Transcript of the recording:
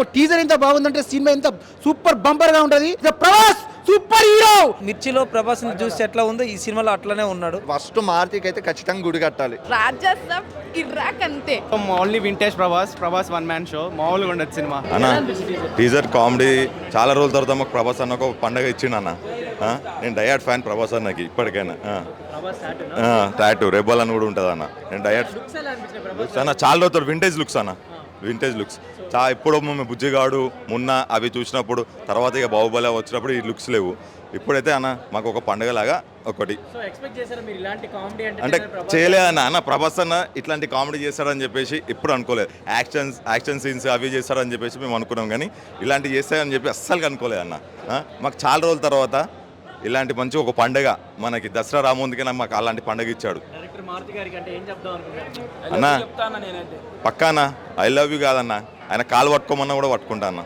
ఒక టీజర్ ఎంత బాగుందంటే సినిమా ఎంత సూపర్ బంపర్ గా ఉంటది. Prabhas super hero. మిర్చిలో ప్రభాస్ ని చూసి ఎట్లా ఉందో ఈ సినిమాలో అట్లనే ఉన్నాడు. ఫస్ట్ మార్తికి అయితే ఖచ్చితంగా గుడి కట్టాలి. రాజాసాబ్ కిర్రాక్ అంతే. Only vintage Prabhas one man show మామూలుగా ఉండదు సినిమా అన్న. టీజర్ కామెడీ చాలా రోజుల తర్వాత మాకు ప్రభాస్ అన్న ఒక పండగ ఇచ్చిండు అన్న. నేను డయాడ్ ఫ్యాన్ ప్రభాస్ అన్నకి ఇప్పటికైనా. టాటూ రెబల్ అని కూడా ఉంటుంది అన్న. నేను డయాడ్ లుక్స్ అన్న చాలా రోజులు వింటేజ్ లుక్స్ అన్న. వింటేజ్ లుక్స్ ఎప్పుడో మేము బుజ్జిగాడు మొన్న అవి చూసినప్పుడు తర్వాత ఇక బాహుబలి వచ్చినప్పుడు ఈ లుక్స్ లేవు. ఇప్పుడైతే అన్న మాకు ఒక పండుగలాగా ఒకటి అంటే చేయలేదన్న ప్రభాస్ అన్న ఇట్లాంటి కామెడీ చేస్తాడని చెప్పేసి ఎప్పుడు అనుకోలేదు. యాక్షన్ సీన్స్ అవి చేస్తాడని చెప్పేసి మేము అనుకున్నాం, కానీ ఇలాంటివి చేస్తాయని చెప్పి అస్సలు అనుకోలేదన్న. మాకు చాలా రోజుల తర్వాత ఇలాంటి మంచి ఒక పండుగ మనకి దసరా రాముందుకైనా మాకు అలాంటి పండుగ ఇచ్చాడు అన్న. పక్కా అన్న, ఐ లవ్ యూ కాదన్న, ఆయన కాలు పట్టుకోమన్నా కూడా పట్టుకుంటా అన్న.